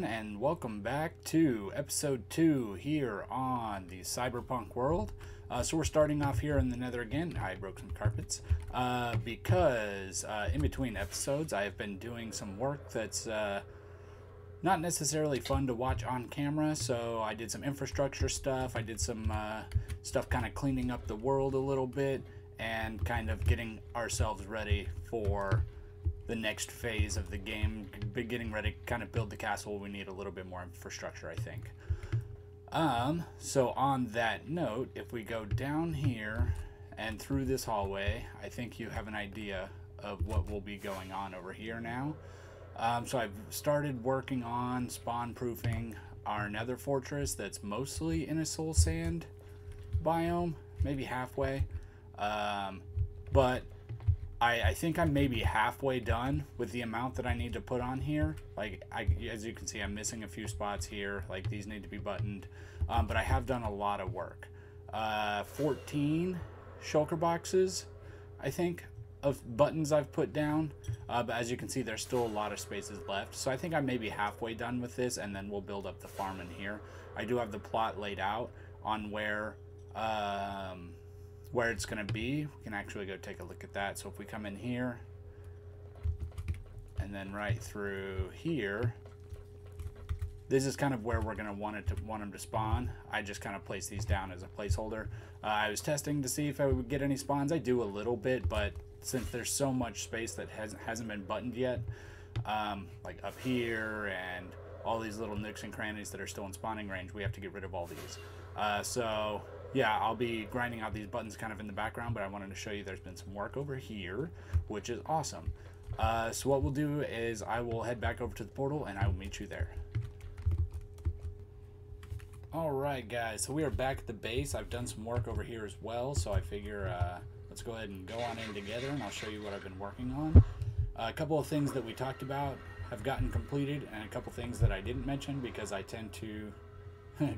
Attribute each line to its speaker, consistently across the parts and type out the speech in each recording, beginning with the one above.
Speaker 1: And welcome back to episode 2 here on the cyberpunk world. So we're starting off here in the nether again. I broke some carpets because in between episodes I have been doing some work that's not necessarily fun to watch on camera. So I did some infrastructure stuff. I did some stuff kind of cleaning up the world a little bit and kind of getting ourselves ready for the next phase of the game, getting ready to kind of build the castle. We need a little bit more infrastructure, I think. So on that note, if we go down here and through this hallway, I think you have an idea of what will be going on over here now. So I've started working on spawn proofing our nether fortress that's mostly in a soul sand biome, maybe halfway. But I think I'm maybe halfway done with the amount that I need to put on here. Like, as you can see, I'm missing a few spots here. Like, these need to be buttoned. But I have done a lot of work. 14 shulker boxes, I think, of buttons I've put down. But as you can see, there's still a lot of spaces left. So I think I'm maybe halfway done with this, and then we'll build up the farm in here. I do have the plot laid out on where it's going to be. We can actually go take a look at that. So if we come in here and then right through here, this is kind of where we're going to want them to spawn. I just kind of place these down as a placeholder. I was testing to see if I would get any spawns. I do a little bit, but since there's so much space that hasn't been buttoned yet, like up here and all these little nooks and crannies that are still in spawning range, we have to get rid of all these. So yeah, I'll be grinding out these buttons kind of in the background, but I wanted to show you there's been some work over here, which is awesome. So what we'll do is I will head back over to the portal and I will meet you there. Alright guys, so we are back at the base. I've done some work over here as well, so I figure let's go ahead and go on in together and I'll show you what I've been working on. A couple of things that we talked about have gotten completed, and a couple things that I didn't mention because I tend to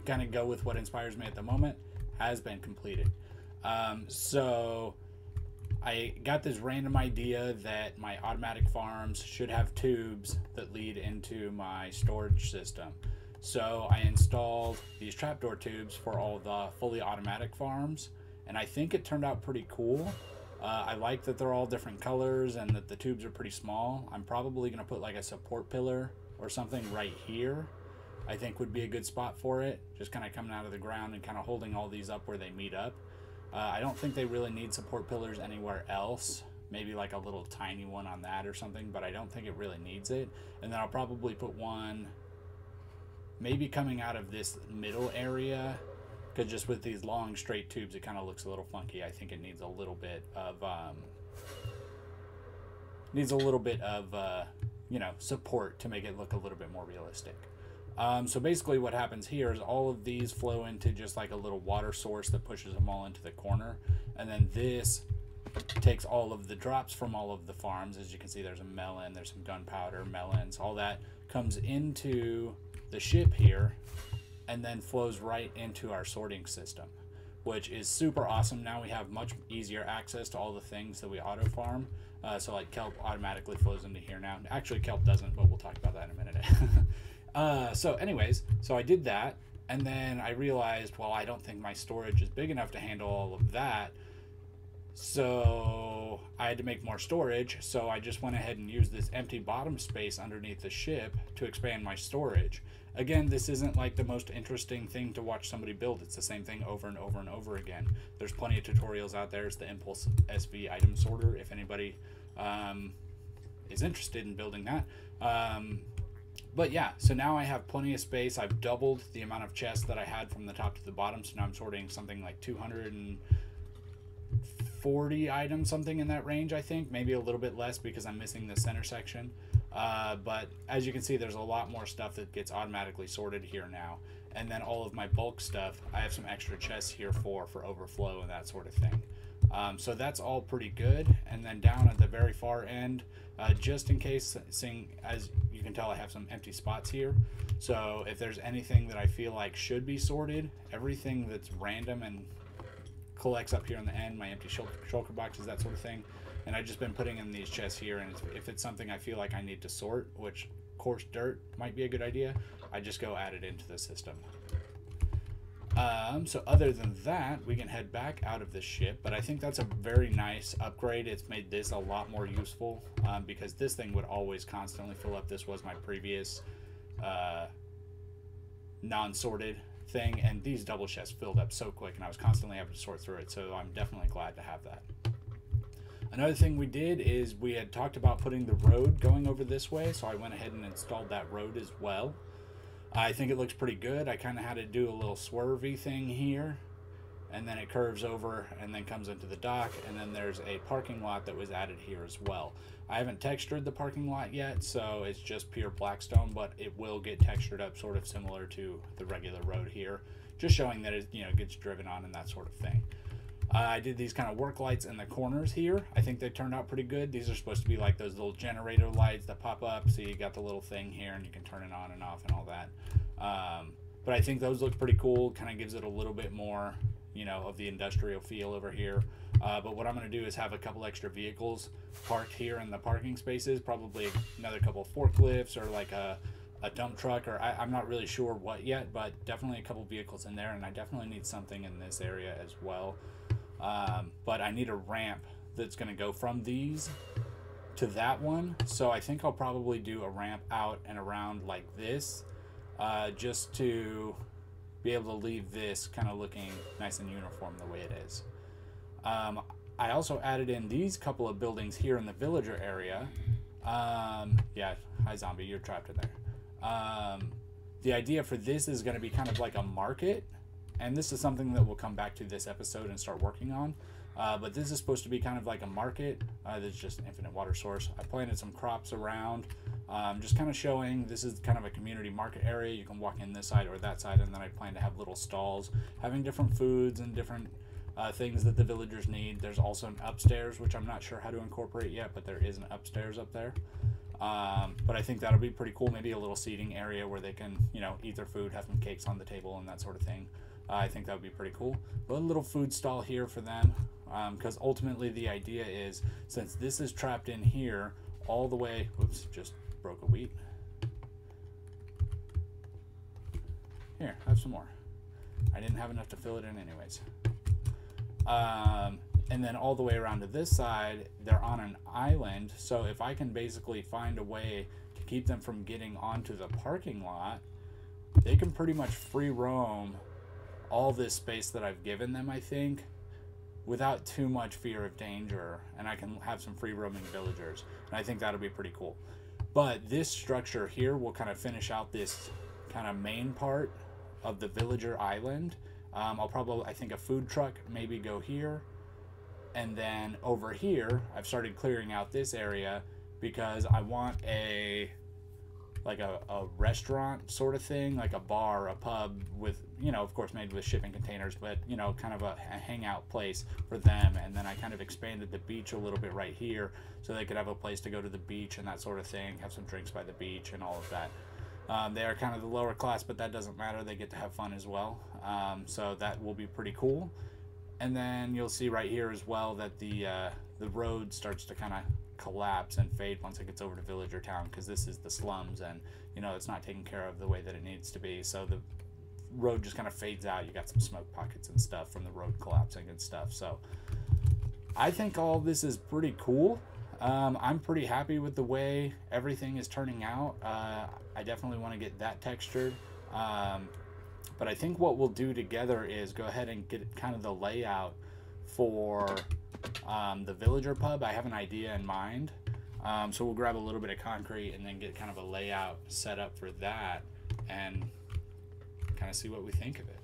Speaker 1: kind of go with what inspires me at the moment has been completed. So I got this random idea that my automatic farms should have tubes that lead into my storage system. So I installed these trapdoor tubes for all the fully automatic farms, and I think it turned out pretty cool. I like that they're all different colors and that the tubes are pretty small. I'm probably going to put like a support pillar or something right here. I think would be a good spot for it, just kind of coming out of the ground and kind of holding all these up where they meet up. I don't think they really need support pillars anywhere else, maybe like a little tiny one on that or something, but I don't think it really needs it. And then I'll probably put one maybe coming out of this middle area, because just with these long straight tubes it kind of looks a little funky. I think it needs a little bit of you know, support to make it look a little bit more realistic. So basically what happens here is all of these flow into just like a little water source that pushes them all into the corner. And then this takes all of the drops from all of the farms. As you can see, there's a melon, there's some gunpowder, melons, all that comes into the ship here and then flows right into our sorting system, which is super awesome. Now we have much easier access to all the things that we auto farm. So like kelp automatically flows into here now. Actually, kelp doesn't, but we'll talk about that in a minute. So anyways, so I did that, and then I realized, well, I don't think my storage is big enough to handle all of that. So I had to make more storage, so I just went ahead and used this empty bottom space underneath the ship to expand my storage. Again, this isn't like the most interesting thing to watch somebody build. It's the same thing over and over and over again. There's plenty of tutorials out there. It's the Impulse SV item sorter if anybody is interested in building that. But yeah, so now I have plenty of space. I've doubled the amount of chests that I had from the top to the bottom, so now I'm sorting something like 240 items, something in that range, I think. Maybe a little bit less because I'm missing the center section. But as you can see, there's a lot more stuff that gets automatically sorted here now. And then all of my bulk stuff, I have some extra chests here for overflow and that sort of thing. So that's all pretty good. And then down at the very far end, just in case, as you can tell, I have some empty spots here. So if there's anything that I feel like should be sorted, everything that's random and collects up here on the end, my empty shulker boxes, that sort of thing. And I've just been putting in these chests here, and if it's something I feel like I need to sort, which coarse dirt might be a good idea, I just go add it into the system. So other than that, we can head back out of the ship, but I think that's a very nice upgrade. It's made this a lot more useful, because this thing would always constantly fill up. This was my previous non-sorted thing, and these double chests filled up so quick, and I was constantly having to sort through it, so I'm definitely glad to have that. Another thing we did is we had talked about putting the road going over this way, so I went ahead and installed that road as well. I think it looks pretty good. I kind of had to do a little swervy thing here, and then it curves over and then comes into the dock, and then there's a parking lot that was added here as well. I haven't textured the parking lot yet, so it's just pure blackstone, but it will get textured up sort of similar to the regular road here, just showing that it, you know, gets driven on and that sort of thing. I did these kind of work lights in the corners here. I think they turned out pretty good. These are supposed to be like those little generator lights that pop up, so you got the little thing here and you can turn it on and off and all that. But I think those look pretty cool. Kind of gives it a little bit more, you know, of the industrial feel over here. But what I'm going to do is have a couple extra vehicles parked here in the parking spaces, probably another couple of forklifts or like a dump truck, or I'm not really sure what yet, but definitely a couple vehicles in there, and I definitely need something in this area as well. But I need a ramp that's going to go from these to that one, so I think I'll probably do a ramp out and around like this, just to be able to leave this kind of looking nice and uniform the way it is. I also added in these couple of buildings here in the villager area. Yeah, hi zombie, you're trapped in there. The idea for this is going to be kind of like a market, and this is something that we'll come back to this episode and start working on. But this is supposed to be kind of like a market. There's just an infinite water source. I planted some crops around, just kind of showing this is kind of a community market area. You can walk in this side or that side, and then I plan to have little stalls having different foods and different things that the villagers need. There's also an upstairs, which I'm not sure how to incorporate yet, but there is an upstairs up there. But I think that'll be pretty cool. Maybe a little seating area where they can, you know, eat their food, have some cakes on the table and that sort of thing. I think that would be pretty cool. A little food stall here for them, because ultimately the idea is, since this is trapped in here all the way, whoops, just broke a wheat. Here, have some more. I didn't have enough to fill it in anyways. And then all the way around to this side, they're on an island, so if I can basically find a way to keep them from getting onto the parking lot, they can pretty much free roam all this space that I've given them, I think, without too much fear of danger, and I can have some free roaming villagers, and I think that'll be pretty cool. But this structure here will kind of finish out this kind of main part of the villager island. I'll probably, I think a food truck maybe go here, and then over here I've started clearing out this area because I want a restaurant sort of thing, like a bar, a pub with, you know, of course made with shipping containers, but, you know, kind of a hangout place for them. And then I kind of expanded the beach a little bit right here so they could have a place to go to the beach and that sort of thing, have some drinks by the beach and all of that. They are kind of the lower class, but that doesn't matter. They get to have fun as well. So that will be pretty cool. And then you'll see right here as well that the road starts to kind of collapse and fade once it gets over to villager town, because this is the slums and, you know, it's not taken care of the way that it needs to be. So the road just kind of fades out. You got some smoke pockets and stuff from the road collapsing and stuff. So I think all this is pretty cool. I'm pretty happy with the way everything is turning out. I definitely want to get that textured. But I think what we'll do together is go ahead and get kind of the layout for the villager pub. I have an idea in mind. So we'll grab a little bit of concrete and then get kind of a layout set up for that and kind of see what we think of it.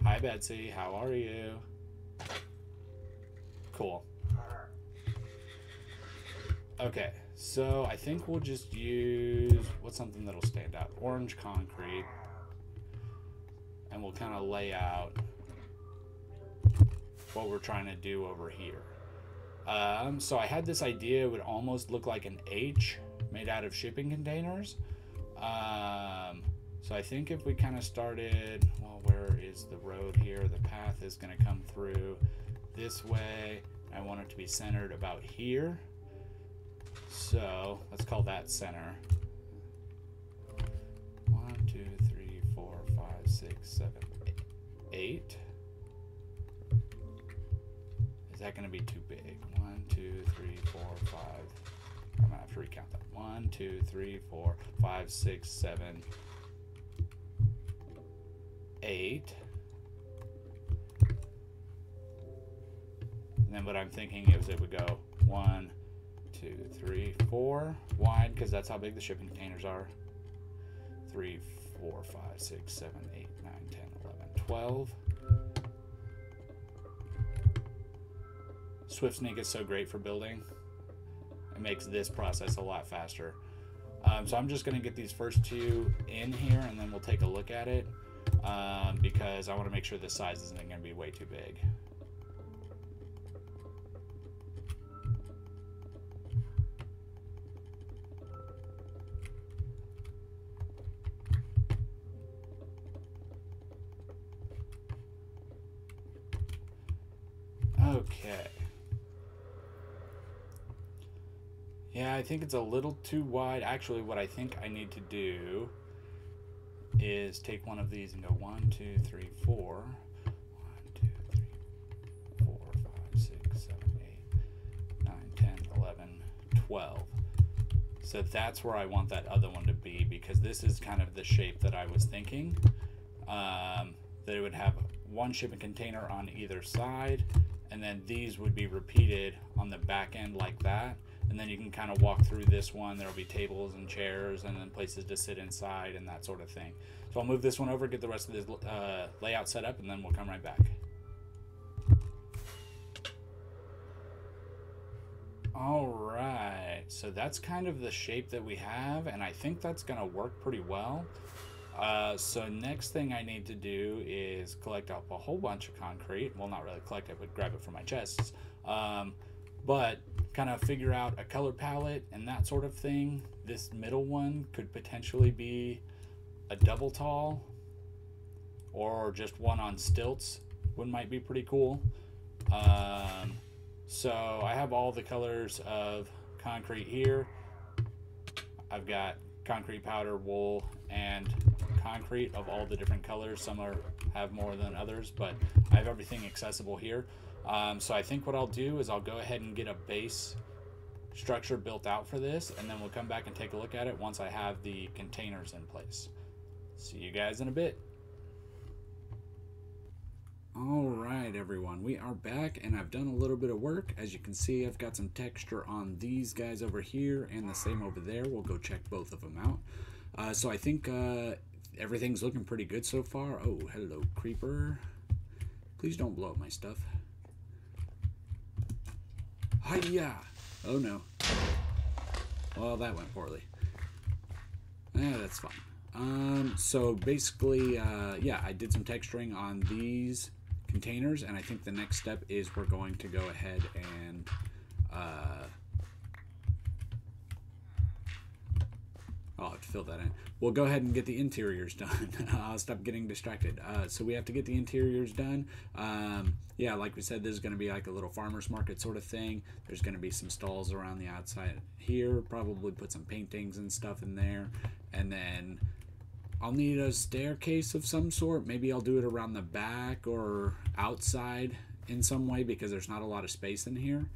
Speaker 1: Hi Betsy, how are you? Cool. Okay, so I think we'll just use, what's something that'll stand out? Orange concrete. And we'll kind of lay out what we're trying to do over here. So I had this idea, it would almost look like an H made out of shipping containers. So I think if we kind of started, well, where is the road here? The path is going to come through this way. I want it to be centered about here. So let's call that center. 1, 2, 3, 4, 5, 6, 7, 8. Is that going to be too big? 1, 2, 3, 4, 5. I'm going to have to recount that. 1, 2, 3, 4, 5, 6, 7, 8. And then what I'm thinking is it would go 1, 2, 3, 4 wide, because that's how big the shipping containers are. 3, 4, 5, 6, 7, 8, 9, 10, 11, 12. Swift Sneak is so great for building. It makes this process a lot faster. So I'm just going to get these first two in here, and then we'll take a look at it, because I want to make sure the size isn't going to be way too big. Okay. Yeah, I think it's a little too wide. Actually, what I think I need to do is take one of these and go 1, 2, 3, 4. 1, 2, 3, 4, 5, 6, 7, 8, 9, 10, 11, 12. So that's where I want that other one to be, because this is kind of the shape that I was thinking. That it would have one shipping container on either side, and then these would be repeated on the back end like that. And then you can kind of walk through this one. There'll be tables and chairs and then places to sit inside and that sort of thing. So I'll move this one over, get the rest of this layout set up, and then we'll come right back. All right, so that's kind of the shape that we have, and I think that's going to work pretty well. So next thing I need to do is collect up a whole bunch of concrete. Well, not really collect it, but grab it from my chests. But kind of figure out a color palette and that sort of thing. This middle one could potentially be a double tall, or just one on stilts. One might be pretty cool. So I have all the colors of concrete here. I've got concrete powder, wool, and concrete of all the different colors. Some have more than others, but I have everything accessible here. So I think what I'll do is I'll go ahead and get a base structure built out for this, and then we'll come back and take a look at it once I have the containers in place. See you guys in a bit. All right, everyone, we are back, and I've done a little bit of work. As you can see, I've got some texture on these guys over here and the same over there. We'll go check both of them out. So I think everything's looking pretty good so far. Oh, hello, creeper. Please don't blow up my stuff. Hiya! Oh no. Well, that went poorly. That's fine. So basically, yeah, I did some texturing on these containers, and I think the next step is we're going to go ahead and I'll have to fill that in. We'll go ahead and get the interiors done. I'll stop getting distracted. So we have to get the interiors done. Yeah, like we said, this is going to be like a little farmer's market sort of thing. There's going to be some stalls around the outside here. Probably put some paintings and stuff in there. And then I'll need a staircase of some sort. Maybe I'll do it around the back or outside in some way, because there's not a lot of space in here.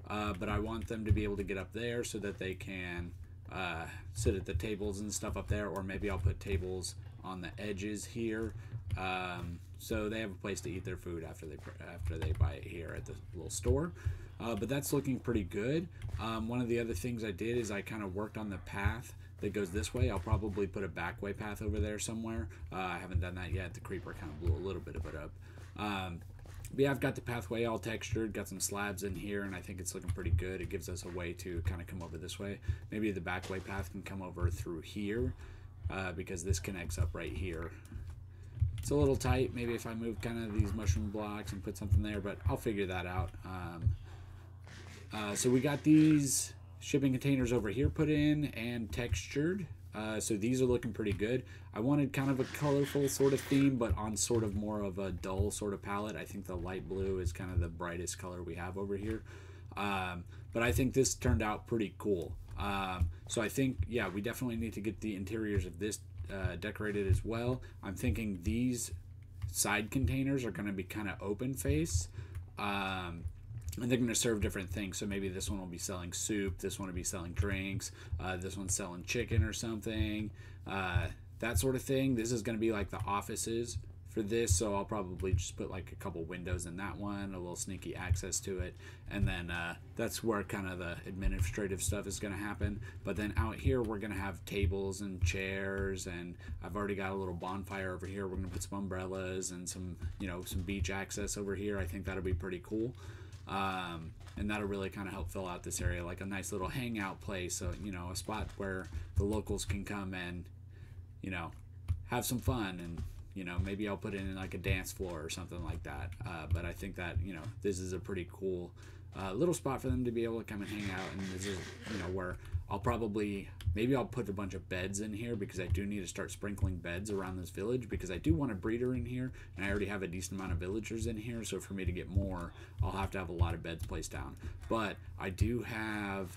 Speaker 1: But I want them to be able to get up there so that they can sit at the tables and stuff up there, or maybe I'll put tables on the edges here, so they have a place to eat their food after they buy it here at the little store. But that's looking pretty good. One of the other things I did is I kind of worked on the path that goes this way. I'll probably put a back way path over there somewhere. I haven't done that yet. The creeper kind of blew a little bit of it up. But yeah, I've got the pathway all textured, got some slabs in here, and I think it's looking pretty good. It gives us a way to kind of come over this way. Maybe the back way path can come over through here, because this connects up right here. It's a little tight. Maybe if I move kind of these mushroom blocks and put something there, but I'll figure that out. So we got these shipping containers over here put in and textured. So these are looking pretty good. I wanted kind of a colorful sort of theme, but on sort of more of a dull sort of palette. I think the light blue is kind of the brightest color we have over here. But I think this turned out pretty cool. So I think, yeah, we definitely need to get the interiors of this decorated as well. I'm thinking these side containers are going to be kind of open face. And they're going to serve different things. So maybe this one will be selling soup, this one will be selling drinks, this one's selling chicken or something, that sort of thing. This is going to be like the offices for this, so I'll probably just put like a couple windows in that one, a little sneaky access to it, and then that's where kind of the administrative stuff is going to happen. But then out here we're going to have tables and chairs, and I've already got a little bonfire over here. We're going to put some umbrellas and some, you know, some beach access over here. I think that'll be pretty cool. And that'll really kind of help fill out this area, like a nice little hangout place, so, you know, a spot where the locals can come and, you know, have some fun. And, you know, maybe I'll put it in like a dance floor or something like that. But I think that, you know, this is a pretty cool little spot for them to be able to come and hang out. And this is, you know, where I'll probably, maybe I'll put a bunch of beds in here, because I do need to start sprinkling beds around this village, because I do want a breeder in here, and I already have a decent amount of villagers in here. So for me to get more, I'll have to have a lot of beds placed down. But I do have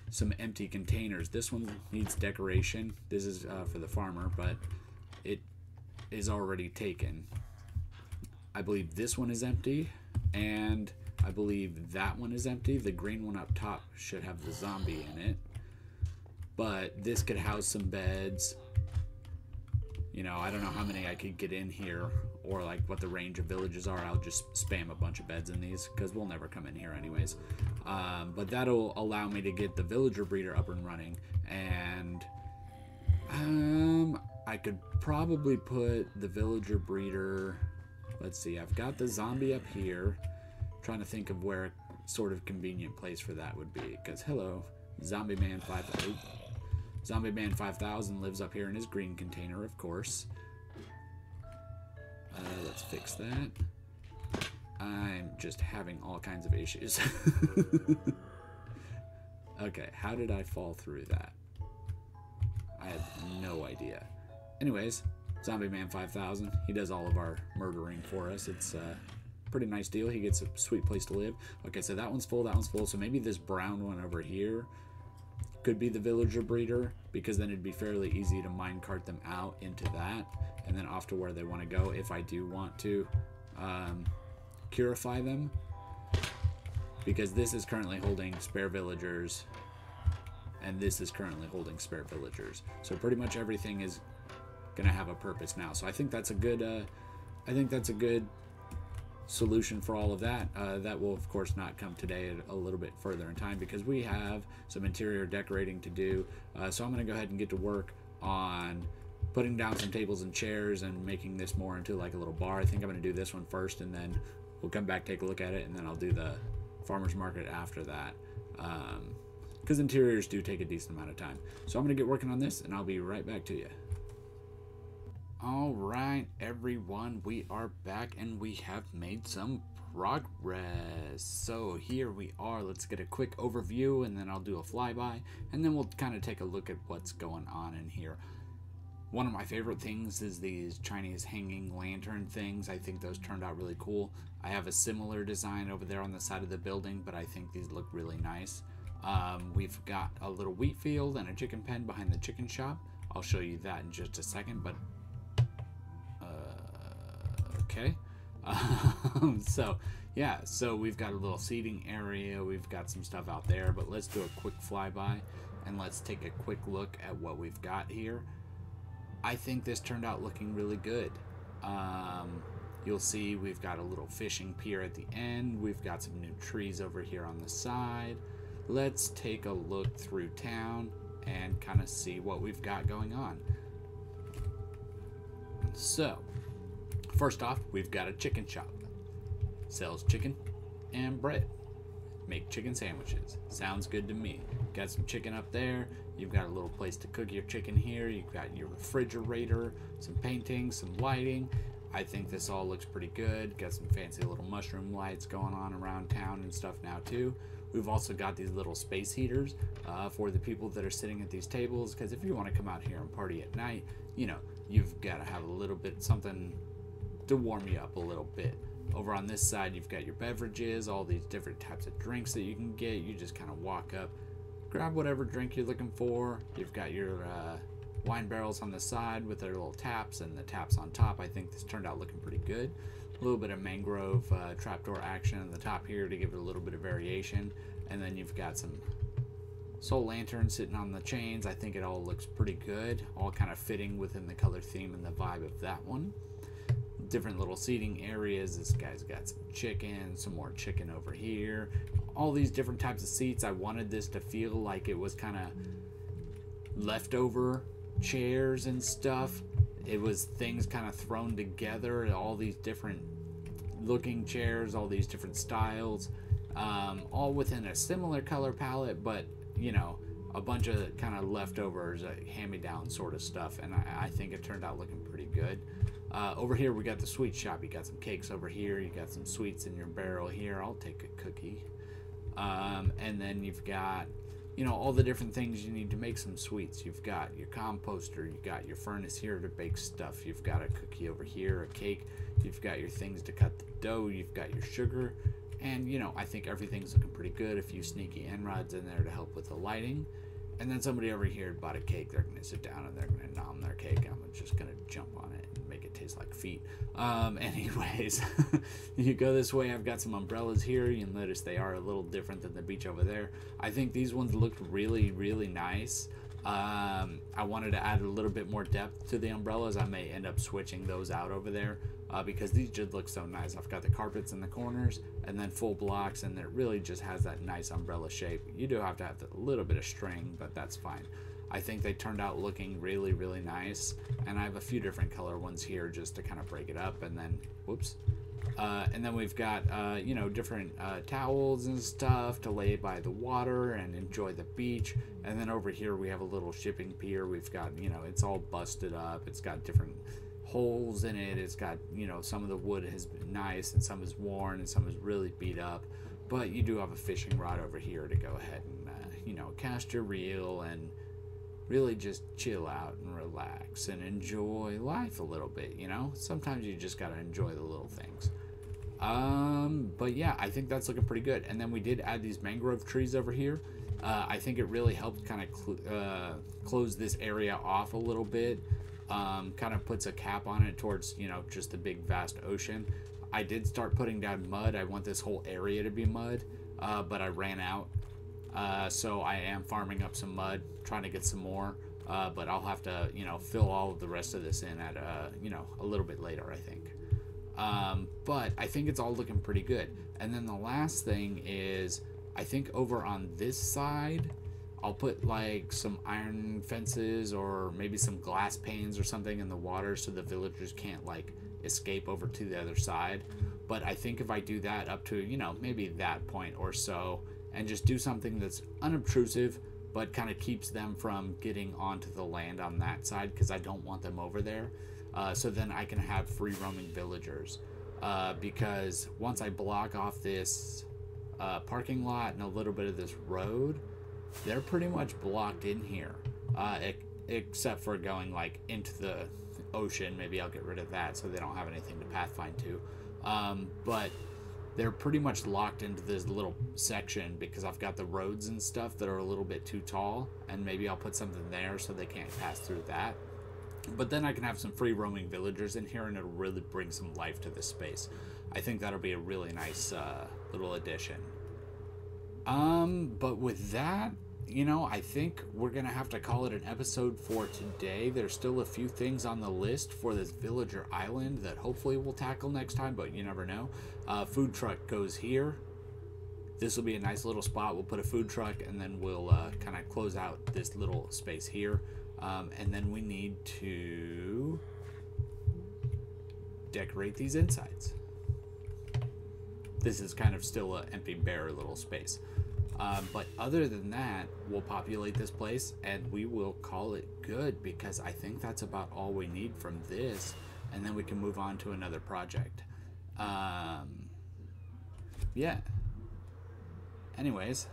Speaker 1: some empty containers. This one needs decoration. This is for the farmer, but it is already taken. I believe this one is empty, and I believe that one is empty. The green one up top should have the zombie in it, but this could house some beds. You know, I don't know how many I could get in here, or like what the range of villages are. I'll just spam a bunch of beds in these, because we'll never come in here anyways. But that'll allow me to get the villager breeder up and running, and I could probably put the villager breeder, let's see, I've got the zombie up here. I'm trying to think of where a sort of convenient place for that would be, because hello, Zombie Man 5000. Zombie Man 5000 lives up here in his green container, of course. Let's fix that. I'm just having all kinds of issues. Okay, how did I fall through that? I have no idea. Anyways, Zombie Man 5000, he does all of our murdering for us. It's a pretty nice deal. He gets a sweet place to live. Okay, so that one's full, that one's full. So maybe this brown one over here could be the villager breeder, because then it'd be fairly easy to minecart them out into that, and then off to where they want to go if I do want to curify them, because this is currently holding spare villagers, and this is currently holding spare villagers. So pretty much everything is gonna have a purpose now. So I think that's a good solution for all of that. That will of course not come today, a little bit further in time, because we have some interior decorating to do. So I'm gonna go ahead and get to work on putting down some tables and chairs and making this more into like a little bar. I think I'm gonna do this one first, and then we'll come back, take a look at it, and then I'll do the farmer's market after that, because interiors do take a decent amount of time. So I'm gonna get working on this, and I'll be right back to you. All right, everyone, we are back, and we have made some progress. So here we are. Let's get a quick overview, and then I'll do a flyby, and then we'll kind of take a look at what's going on in here. One of my favorite things is these Chinese hanging lantern things. I think those turned out really cool. I have a similar design over there on the side of the building, but I think these look really nice. We've got a little wheat field and a chicken pen behind the chicken shop. I'll show you that in just a second, but okay. So yeah, so we've got a little seating area, we've got some stuff out there, but let's do a quick flyby and let's take a quick look at what we've got here. I think this turned out looking really good. You'll see we've got a little fishing pier at the end, we've got some new trees over here on the side. Let's take a look through town and kind of see what we've got going on. So first off, we've got a chicken shop. Sells chicken and bread. Make chicken sandwiches. Sounds good to me. Got some chicken up there. You've got a little place to cook your chicken here. You've got your refrigerator, some painting, some lighting. I think this all looks pretty good. Got some fancy little mushroom lights going on around town and stuff now too. We've also got these little space heaters for the people that are sitting at these tables, because if you want to come out here and party at night, you know, you've got to have a little bit something to warm you up a little bit. Over on this side, you've got your beverages, all these different types of drinks that you can get. You just kind of walk up, grab whatever drink you're looking for. You've got your wine barrels on the side with their little taps and the taps on top. I think this turned out looking pretty good. A little bit of mangrove trapdoor action on the top here to give it a little bit of variation. And then you've got some soul lanterns sitting on the chains. I think it all looks pretty good, all kind of fitting within the color theme and the vibe of that one. Different little seating areas. This guy's got some chicken, some more chicken over here, all these different types of seats. I wanted this to feel like it was kind of leftover chairs and stuff. It was things kind of thrown together, all these different looking chairs, all these different styles, all within a similar color palette, but you know, a bunch of kind of leftovers, hand-me-down sort of stuff. And I think it turned out looking pretty good. Over here we got the sweet shop. You got some cakes over here, you got some sweets in your barrel here. I'll take a cookie. And then you've got, you know, all the different things you need to make some sweets. You've got your composter, you got your furnace here to bake stuff, you've got a cookie over here, a cake, you've got your things to cut the dough, you've got your sugar, and you know, I think everything's looking pretty good. A few sneaky end rods in there to help with the lighting. And then somebody over here bought a cake. They're gonna sit down and they're gonna nom their cake. I'm just gonna jump on it and make it taste like feet. Anyways, you go this way. I've got some umbrellas here. You'll notice they are a little different than the beach over there. I think these ones looked really, really nice. I wanted to add a little bit more depth to the umbrellas. I may end up switching those out over there because these just look so nice. I've got the carpets in the corners and then full blocks, and it really just has that nice umbrella shape. You do have to have a little bit of string, but that's fine. I think they turned out looking really, really nice, and I have a few different color ones here just to kind of break it up. And then, whoops. And then we've got, you know, different towels and stuff to lay by the water and enjoy the beach. And then over here we have a little shipping pier. We've got, you know, it's all busted up. It's got different holes in it. It's got, you know, some of the wood has been nice and some is worn and some is really beat up. But you do have a fishing rod over here to go ahead and, you know, cast your reel and really just chill out and relax and enjoy life a little bit, you know? Sometimes you just gotta enjoy the little things. But yeah, I think that's looking pretty good. And then we did add these mangrove trees over here. I think it really helped kind of close this area off a little bit. Kind of puts a cap on it towards, you know, just the big vast ocean. I did start putting down mud. I want this whole area to be mud, but I ran out. So I am farming up some mud, trying to get some more, but I'll have to, you know, fill all of the rest of this in at, you know, a little bit later, I think. But I think it's all looking pretty good. And then the last thing is, I think over on this side, I'll put like some iron fences or maybe some glass panes or something in the water so the villagers can't like escape over to the other side. But I think if I do that up to, you know, maybe that point or so, and just do something that's unobtrusive but kind of keeps them from getting onto the land on that side, because I don't want them over there. So then I can have free roaming villagers, because once I block off this parking lot and a little bit of this road, they're pretty much blocked in here, except for going like into the ocean. Maybe I'll get rid of that so they don't have anything to pathfind to, but they're pretty much locked into this little section because I've got the roads and stuff that are a little bit too tall, and maybe I'll put something there so they can't pass through that. But then I can have some free roaming villagers in here, and it'll really bring some life to this space. I think that'll be a really nice little addition. But with that, you know, I think we're gonna have to call it an episode for today. There's still a few things on the list for this villager island that hopefully we'll tackle next time, but you never know. Food truck goes here. This will be a nice little spot. We'll put a food truck, and then we'll kind of close out this little space here. And then we need to decorate these insides. This is kind of still an empty, bare little space. But other than that, we'll populate this place and we will call it good, because I think that's about all we need from this. and then we can move on to another project. Yeah. Anyways,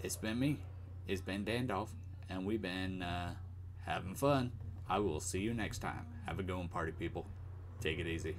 Speaker 1: it's been me. It's been Dandolph, and we've been having fun. I will see you next time. Have a good one, party people. Take it easy.